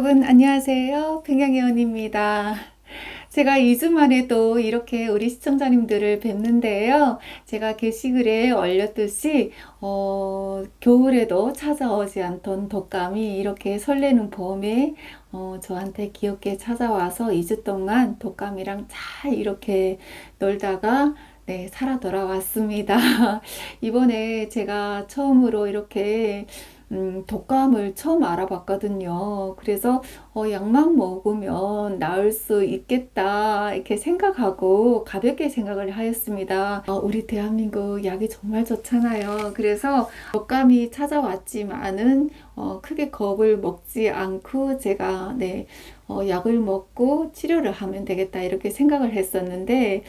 여러분 안녕하세요. 평양혜원입니다. 제가 2주 만에 또 이렇게 우리 시청자님들을 뵙는데요. 제가 게시글에 올렸듯이 겨울에도 찾아오지 않던 독감이 이렇게 설레는 봄에 저한테 귀엽게 찾아와서 2주 동안 독감이랑 잘 이렇게 놀다가 네, 살아 돌아왔습니다. 이번에 제가 처음으로 이렇게 독감을 처음 알아봤거든요. 그래서 약만 먹으면 나을 수 있겠다 이렇게 생각하고 가볍게 생각을 하였습니다. 우리 대한민국 약이 정말 좋잖아요. 그래서 독감이 찾아왔지만은 크게 겁을 먹지 않고 제가 네, 약을 먹고 치료를 하면 되겠다 이렇게 생각을 했었는데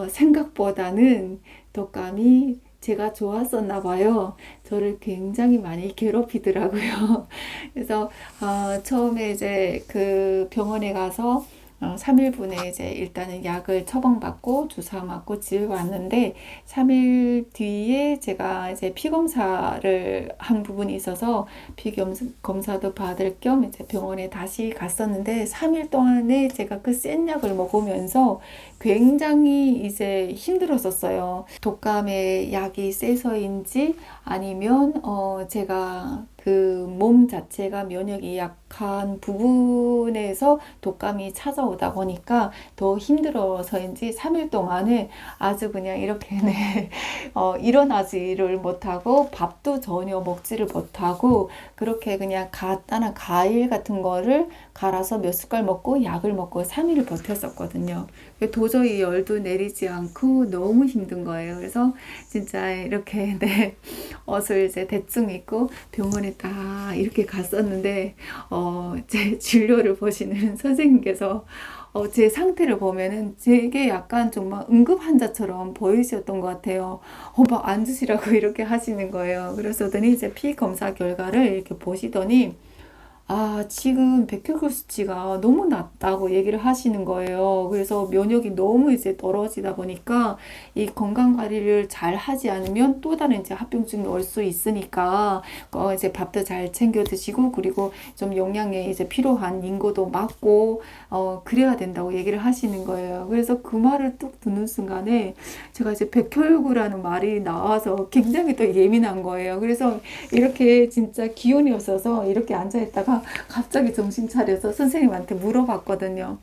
생각보다는 독감이 제가 좋았었나 봐요. 저를 굉장히 많이 괴롭히더라고요. 그래서 처음에 이제 그 병원에 가서 3일분에 이제 일단은 약을 처방받고 주사 맞고 집에 왔는데 3일 뒤에 제가 이제 피 검사를 한 부분이 있어서 피 검사도 받을 겸 이제 병원에 다시 갔었는데 3일 동안에 제가 그 센 약을 먹으면서 굉장히 이제 힘들었었어요. 독감의 약이 세서인지 아니면 제가 그 몸 자체가 면역이 약한 부분에서 독감이 찾아오다 보니까 더 힘들어서인지 3일 동안은 아주 그냥 이렇게 네, 일어나지를 못하고 밥도 전혀 먹지를 못하고 그렇게 그냥 간단한 과일 같은 거를 갈아서 몇 숟갈 먹고 약을 먹고 3일을 버텼었거든요. 도저히 열도 내리지 않고 너무 힘든 거예요. 그래서 진짜 이렇게 네, 옷을 이제 대충 입고 병원에 딱 이렇게 갔었는데 제 진료를 보시는 선생님께서 제 상태를 보면은 되게 약간 정말 응급 환자처럼 보이셨던 것 같아요. 막 앉으시라고 이렇게 하시는 거예요. 그래서더니 이제 피 검사 결과를 이렇게 보시더니 지금 백혈구 수치가 너무 낮다고 얘기를 하시는 거예요. 그래서 면역이 너무 이제 떨어지다 보니까 이 건강 관리를 잘 하지 않으면 또 다른 이제 합병증이 올 수 있으니까 이제 밥도 잘 챙겨 드시고 그리고 좀 영양에 이제 필요한 인고도 맞고 그래야 된다고 얘기를 하시는 거예요. 그래서 그 말을 뚝 듣는 순간에 제가 이제 백혈구라는 말이 나와서 굉장히 또 예민한 거예요. 그래서 이렇게 진짜 기운이 없어서 이렇게 앉아있다가 갑자기 정신 차려서 선생님한테 물어봤거든요.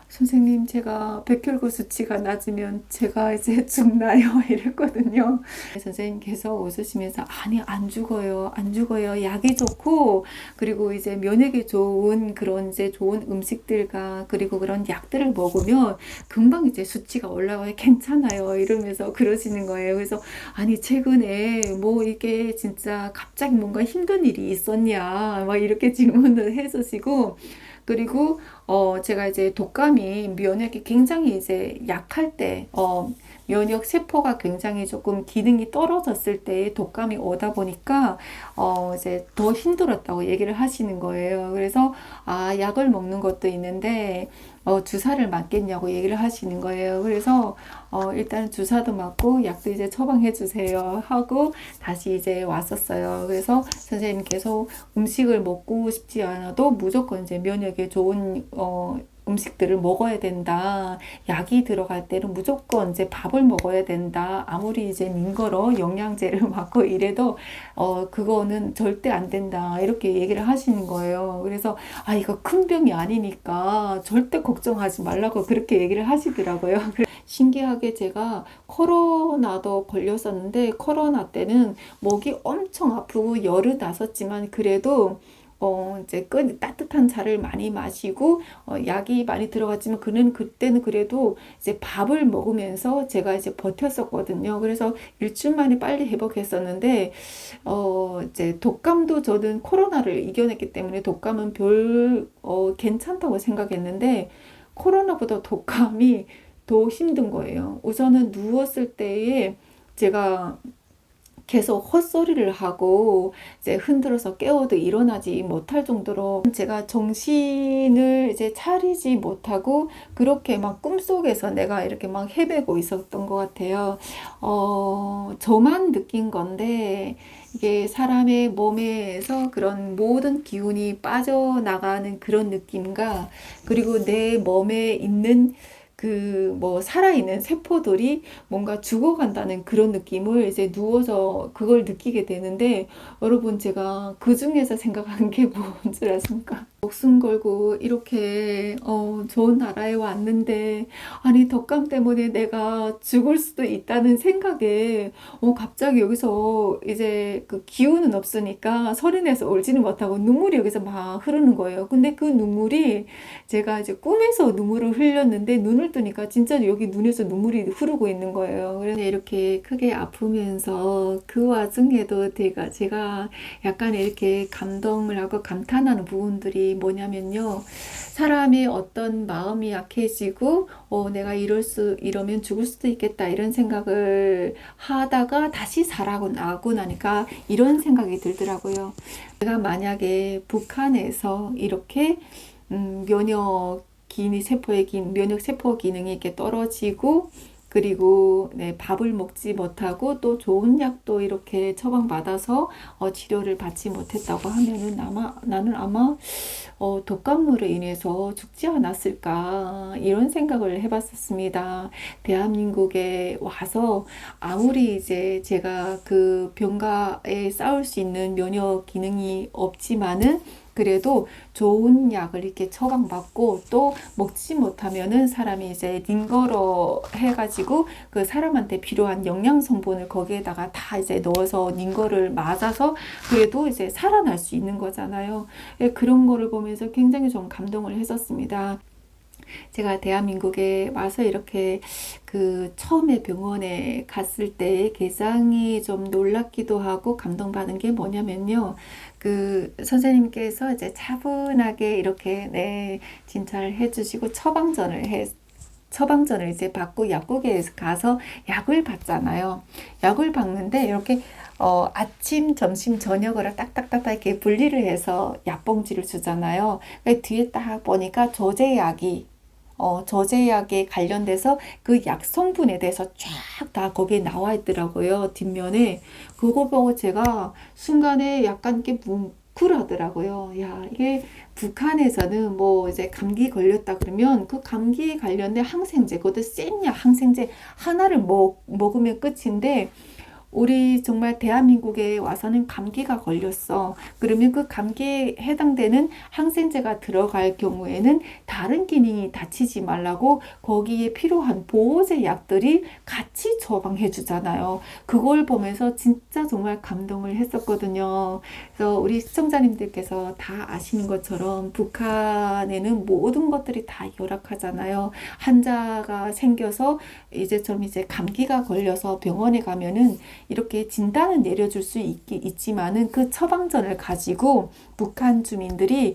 선생님, 제가 백혈구 수치가 낮으면 제가 이제 죽나요? 이랬거든요. 선생님께서 웃으시면서 아니 안 죽어요. 안 죽어요. 약이 좋고 그리고 이제 면역에 좋은 그런 이제 좋은 음식들과 그리고 그런 약들을 먹으면 금방 이제 수치가 올라와요. 괜찮아요. 이러면서 그러시는 거예요. 그래서 아니 최근에 뭐 이게 진짜 갑자기 뭔가 힘든 일이 있었냐 막 이렇게 질문을 해주시고 그리고 제가 이제 독감이 면역이 굉장히 이제 약할 때, 면역 세포가 굉장히 조금 기능이 떨어졌을 때 독감이 오다 보니까, 이제 더 힘들었다고 얘기를 하시는 거예요. 그래서, 약을 먹는 것도 있는데, 주사를 맞겠냐고 얘기를 하시는 거예요. 그래서, 일단 주사도 맞고, 약도 이제 처방해 주세요. 하고, 다시 이제 왔었어요. 그래서 선생님께서 음식을 먹고 싶지 않아도 무조건 이제 면역에 좋은, 음식들을 먹어야 된다. 약이 들어갈 때는 무조건 이제 밥을 먹어야 된다. 아무리 이제 민거로 영양제를 맞고 이래도 그거는 절대 안 된다. 이렇게 얘기를 하시는 거예요. 그래서 이거 큰 병이 아니니까 절대 걱정하지 말라고 그렇게 얘기를 하시더라고요. 신기하게 제가 코로나도 걸렸었는데 코로나 때는 목이 엄청 아프고 열이 났었지만 그래도 이제 따뜻한 차를 많이 마시고, 약이 많이 들어갔지만, 그때는 그래도 이제 밥을 먹으면서 제가 이제 버텼었거든요. 그래서 일주일 만에 빨리 회복했었는데, 이제 독감도 저는 코로나를 이겨냈기 때문에 독감은 괜찮다고 생각했는데, 코로나보다 독감이 더 힘든 거예요. 우선은 누웠을 때에 제가 계속 헛소리를 하고 이제 흔들어서 깨워도 일어나지 못할 정도로 제가 정신을 이제 차리지 못하고 그렇게 막 꿈속에서 내가 이렇게 막 헤매고 있었던 것 같아요. 저만 느낀 건데 이게 사람의 몸에서 그런 모든 기운이 빠져나가는 그런 느낌과 그리고 내 몸에 있는 그 뭐 살아있는 세포들이 뭔가 죽어간다는 그런 느낌을 이제 누워서 그걸 느끼게 되는데 여러분 제가 그 중에서 생각한 게 뭔 줄 아십니까? 목숨 걸고 이렇게 좋은 나라에 왔는데 아니 덕감 때문에 내가 죽을 수도 있다는 생각에 갑자기 여기서 이제 그 기운은 없으니까 소리 내서 울지는 못하고 눈물이 여기서 막 흐르는 거예요. 근데 그 눈물이 제가 이제 꿈에서 눈물을 흘렸는데 눈을 뜨니까 진짜 여기 눈에서 눈물이 흐르고 있는 거예요. 그래서 이렇게 크게 아프면서 그 와중에도 제가 약간 이렇게 감동을 하고 감탄하는 부분들이 뭐냐면요. 사람이 어떤 마음이 약해지고 내가 이러면 죽을 수도 있겠다 이런 생각을 하다가 다시 살아고 나고 나니까 이런 생각이 들더라고요. 내가 만약에 북한에서 이렇게 면역 세포 기능이 이렇게 떨어지고 그리고 밥을 먹지 못하고 또 좋은 약도 이렇게 처방받아서 치료를 받지 못했다고 하면은 나는 아마 독감으로 인해서 죽지 않았을까 이런 생각을 해봤었습니다. 대한민국에 와서 아무리 이제 제가 그 병과에 싸울 수 있는 면역 기능이 없지만은 그래도 좋은 약을 이렇게 처방받고 또 먹지 못하면은 사람이 이제 링거로 해가지고 그 사람한테 필요한 영양 성분을 거기에다가 다 이제 넣어서 링거를 맞아서 그래도 이제 살아날 수 있는 거잖아요. 그런 거를 보면서 굉장히 좀 감동을 했었습니다. 제가 대한민국에 와서 이렇게 그 처음에 병원에 갔을 때 굉장히 좀 놀랍기도 하고 감동받은 게 뭐냐면요. 그 선생님께서 이제 차분하게 이렇게 진찰을 해주시고 처방전을 이제 받고 약국에 가서 약을 받잖아요. 약을 받는데 이렇게 아침, 점심, 저녁으로 딱딱딱딱 이렇게 분리를 해서 약봉지를 주잖아요. 뒤에 딱 보니까 저제약에 관련돼서 그 약 성분에 대해서 쫙 다 거기에 나와 있더라고요. 뒷면에. 그거 보고 제가 순간에 약간 이렇게 뭉클하더라고요. 야, 이게 북한에서는 뭐 이제 감기 걸렸다 그러면 그 감기에 관련된 항생제, 그것도 센 약 항생제 하나를 먹으면 끝인데 우리 정말 대한민국에 와서는 감기가 걸렸어. 그러면 그 감기에 해당되는 항생제가 들어갈 경우에는 다른 기능이 다치지 말라고 거기에 필요한 보호제 약들이 같이 처방해 주잖아요. 그걸 보면서 진짜 정말 감동을 했었거든요. 그래서 우리 시청자님들께서 다 아시는 것처럼 북한에는 모든 것들이 다 열악하잖아요. 환자가 생겨서 이제 감기가 걸려서 병원에 가면은 이렇게 진단은 내려줄 수 있지만은 그 처방전을 가지고 북한 주민들이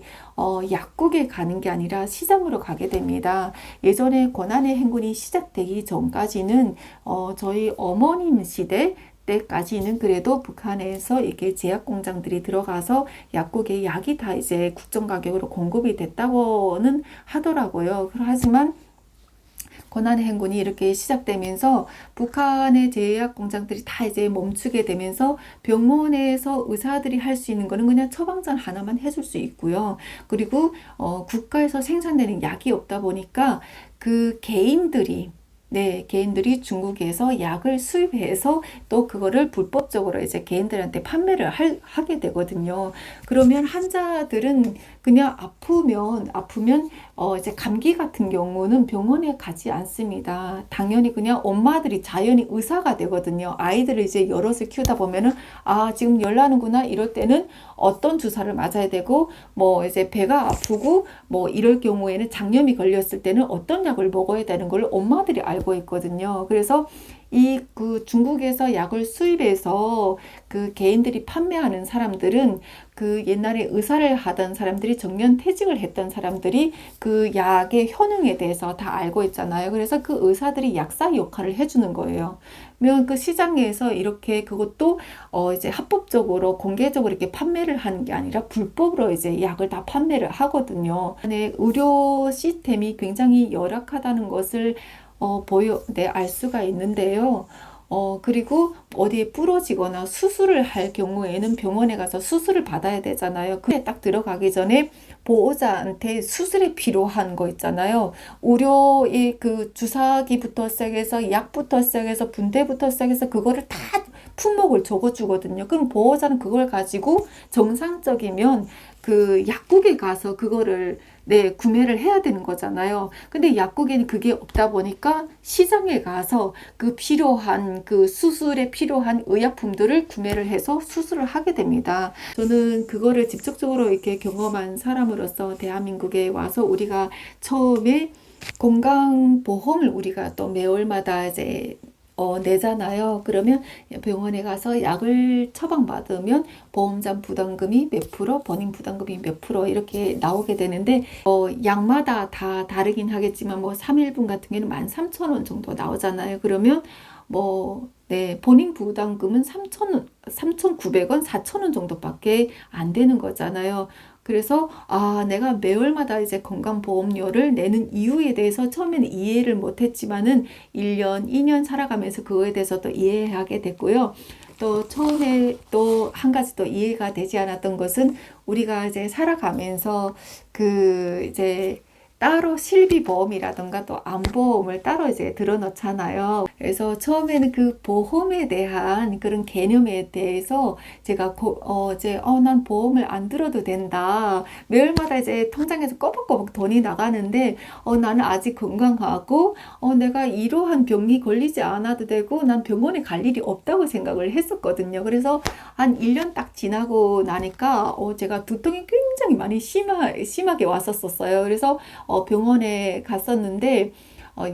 약국에 가는 게 아니라 시장으로 가게 됩니다. 예전에 고난의 행군이 시작되기 전까지는 저희 어머님 시대 때까지는 그래도 북한에서 이렇게 제약 공장들이 들어가서 약국에 약이 다 이제 국정 가격으로 공급이 됐다고는 하더라고요. 하지만 고난의 행군이 이렇게 시작되면서 북한의 제약 공장들이 다 이제 멈추게 되면서 병원에서 의사들이 할 수 있는 거는 그냥 처방전 하나만 해줄 수 있고요. 그리고 국가에서 생산되는 약이 없다 보니까 그 개인들이 중국에서 약을 수입해서 또 그거를 불법적으로 이제 개인들한테 판매를 하게 되거든요. 그러면 환자들은 그냥 아프면 이제 감기 같은 경우는 병원에 가지 않습니다. 당연히 그냥 엄마들이 자연히 의사가 되거든요. 아이들을 이제 여럿을 키우다 보면은 지금 열나는구나 이럴 때는 어떤 주사를 맞아야 되고 뭐 이제 배가 아프고 뭐 이럴 경우에는 장염이 걸렸을 때는 어떤 약을 먹어야 되는 걸 엄마들이 알고 있거든요. 그래서 이 그 중국에서 약을 수입해서 그 개인들이 판매하는 사람들은 그 옛날에 의사를 하던 사람들이 정년퇴직을 했던 사람들이 그 약의 효능에 대해서 다 알고 있잖아요. 그래서 그 의사들이 약사 역할을 해주는 거예요. 그러면 그 시장에서 이렇게 그것도 이제 합법적으로 공개적으로 이렇게 판매를 하는 게 아니라 불법으로 이제 약을 다 판매를 하거든요. 네, 의료 시스템이 굉장히 열악하다는 것을 알 수가 있는데요. 그리고 어디에 부러지거나 수술을 할 경우에는 병원에 가서 수술을 받아야 되잖아요. 그게 딱 들어가기 전에 보호자한테 수술에 필요한 거 있잖아요. 의료의 그 주사기부터 시작해서 약부터 시작해서 분대부터 시작해서 그거를 다 품목을 적어주거든요. 그럼 보호자는 그걸 가지고 정상적이면 그 약국에 가서 그거를 구매를 해야 되는 거잖아요. 근데 약국에는 그게 없다 보니까 시장에 가서 그 필요한 그 수술에 필요한 의약품들을 구매를 해서 수술을 하게 됩니다. 저는 그거를 직접적으로 이렇게 경험한 사람으로서 대한민국에 와서 우리가 처음에 건강보험을 우리가 또 매월마다 이제 내잖아요. 그러면 병원에 가서 약을 처방받으면 보험자 부담금이 몇 프로, 본인 부담금이 몇 프로 이렇게 나오게 되는데 약마다 다 다르긴 하겠지만 뭐 3일분 같은 경우는 13,000원 정도 나오잖아요. 그러면 본인 부담금은 3,900원, 4,000원 정도밖에 안 되는 거잖아요. 그래서 내가 매월마다 이제 건강보험료를 내는 이유에 대해서 처음에는 이해를 못했지만은 1년, 2년 살아가면서 그거에 대해서 또 이해하게 됐고요. 또 처음에 또 한 가지 또 이해가 되지 않았던 것은 우리가 이제 살아가면서 그 이제 따로 실비보험이라던가 또 암보험을 따로 이제 들어놓잖아요. 그래서 처음에는 그 보험에 대한 그런 개념에 대해서 제가 난 보험을 안 들어도 된다. 매월마다 이제 통장에서 꼬박꼬박 돈이 나가는데 나는 아직 건강하고 내가 이러한 병이 걸리지 않아도 되고 난 병원에 갈 일이 없다고 생각을 했었거든요. 그래서 한 1년 딱 지나고 나니까 제가 두통이 굉장히 많이 심하게 왔었어요. 그래서 병원에 갔었는데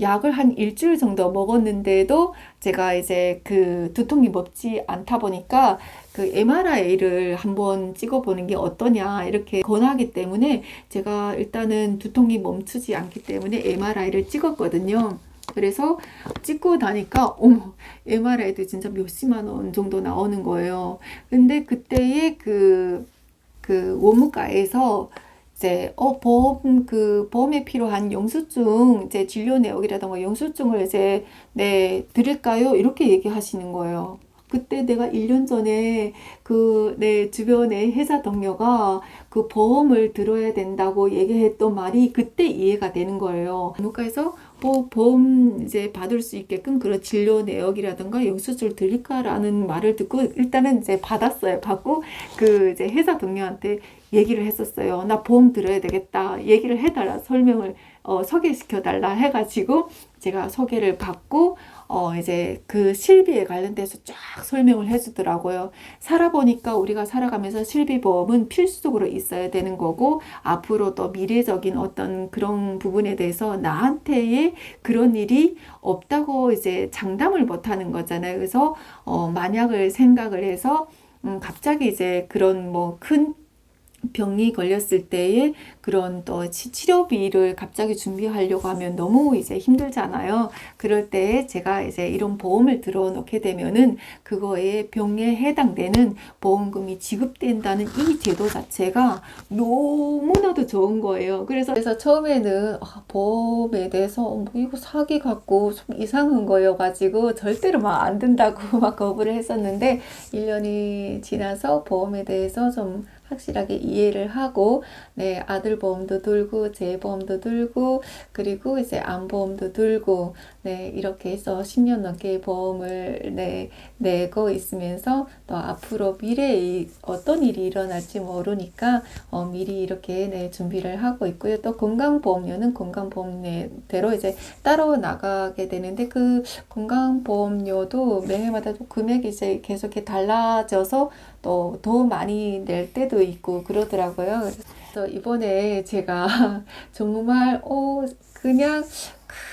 약을 한 일주일 정도 먹었는데도 제가 이제 그 두통이 멈지 않다 보니까 그 MRI를 한번 찍어보는 게 어떠냐 이렇게 권하기 때문에 제가 일단은 두통이 멈추지 않기 때문에 MRI를 찍었거든요. 그래서 찍고 나니까 MRI도 진짜 몇십만 원 정도 나오는 거예요. 근데 그때의 그 원무과에서 이제 보험에 필요한 영수증 이제 진료 내역이라던가 영수증을 이제 드릴까요? 이렇게 얘기하시는 거예요. 그때 내가 1년 전에 그 내 주변의 회사 동료가 그 보험을 들어야 된다고 얘기했던 말이 그때 이해가 되는 거예요. 국가에서 보험 이제 받을 수 있게끔 그런 진료 내역이라든가 영수증을 드릴까라는 말을 듣고 일단은 이제 받았어요. 받고 그 이제 회사 동료한테 얘기를 했었어요. 나 보험 들어야 되겠다. 얘기를 해달라. 설명을 소개시켜달라 해가지고 제가 소개를 받고 이제 그 실비에 관련돼서 쫙 설명을 해주더라고요. 살아보니까 우리가 살아가면서 실비보험은 필수적으로 있어야 되는 거고 앞으로 또 미래적인 어떤 그런 부분에 대해서 나한테의 그런 일이 없다고 이제 장담을 못하는 거잖아요. 그래서 만약을 생각을 해서 갑자기 이제 그런 뭐 큰 병이 걸렸을 때에 그런 또 치료비를 갑자기 준비하려고 하면 너무 이제 힘들잖아요. 그럴 때 제가 이제 이런 보험을 들어 놓게 되면은 그거에 병에 해당되는 보험금이 지급된다는 이 제도 자체가 너무나도 좋은 거예요. 그래서 처음에는 보험에 대해서 뭐 이거 사기 같고 좀 이상한 거여가지고 절대로 막 안 든다고 막 거부를 했었는데 1년이 지나서 보험에 대해서 좀 확실하게 이해를 하고 아들 보험도 들고 제 보험도 들고 그리고 이제 암보험도 들고 이렇게 해서 10년 넘게 보험을 내고 있으면서 또 앞으로 미래에 어떤 일이 일어날지 모르니까 미리 이렇게 준비를 하고 있고요. 또 건강보험료는 건강보험료대로 이제 따로 나가게 되는데 그 건강보험료도 매해마다 좀 금액이 이제 계속 이렇게 달라져서 또 더 많이 낼 때도 있고 그러더라고요. 그래서 이번에 제가 정말 그냥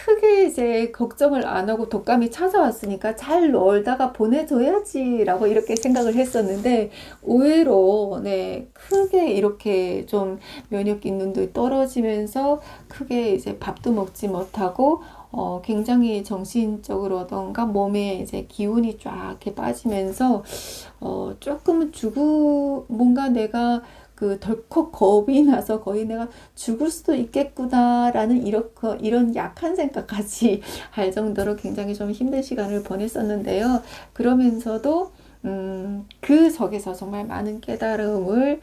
크게 이제 걱정을 안 하고 독감이 찾아왔으니까 잘 놀다가 보내줘야지라고 이렇게 생각을 했었는데 의외로 네, 크게 이렇게 좀 면역 기능도 떨어지면서 크게 이제 밥도 먹지 못하고 굉장히 정신적으로던가 몸에 이제 기운이 쫙 이렇게 빠지면서 조금은 뭔가 내가 그 덜컥 겁이 나서 거의 내가 죽을 수도 있겠구나라는 이런 약한 생각까지 할 정도로 굉장히 좀 힘든 시간을 보냈었는데요. 그러면서도 그 속에서 정말 많은 깨달음을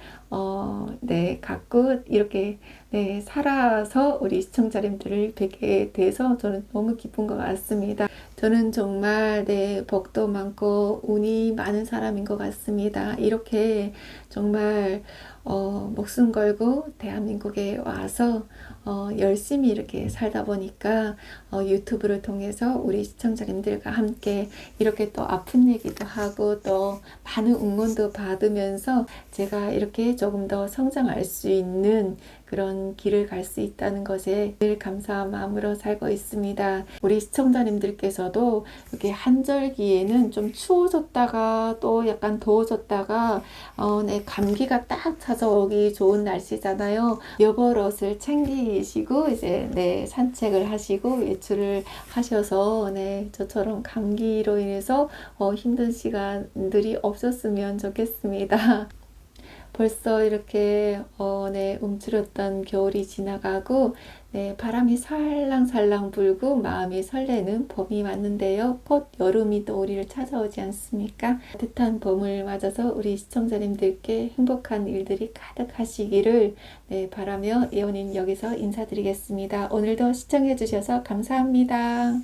네, 갖고 이렇게 네, 살아서 우리 시청자님들을 뵙게 돼서 저는 너무 기쁜 것 같습니다. 저는 정말 네, 복도 많고 운이 많은 사람인 것 같습니다. 이렇게 정말 목숨 걸고 대한민국에 와서 열심히 이렇게 살다 보니까 유튜브를 통해서 우리 시청자님들과 함께 이렇게 또 아픈 얘기도 하고 또 많은 응원도 받으면서 제가 이렇게 조금 더 성장할 수 있는 그런 길을 갈 수 있다는 것에 늘 감사한 마음으로 살고 있습니다. 우리 시청자님들께서도 이렇게 한절기에는 좀 추워졌다가 또 약간 더워졌다가 네, 감기가 딱 찾아오기 좋은 날씨잖아요. 여벌옷을 챙기시고 이제 네, 산책을 하시고 외출을 하셔서 네, 저처럼 감기로 인해서 힘든 시간들이 없었으면 좋겠습니다. 벌써 이렇게 네, 움츠렸던 겨울이 지나가고 네, 바람이 살랑살랑 불고 마음이 설레는 봄이 왔는데요. 곧 여름이 또 우리를 찾아오지 않습니까? 따뜻한 봄을 맞아서 우리 시청자님들께 행복한 일들이 가득하시기를 네, 바라며 예원님 여기서 인사드리겠습니다. 오늘도 시청해 주셔서 감사합니다.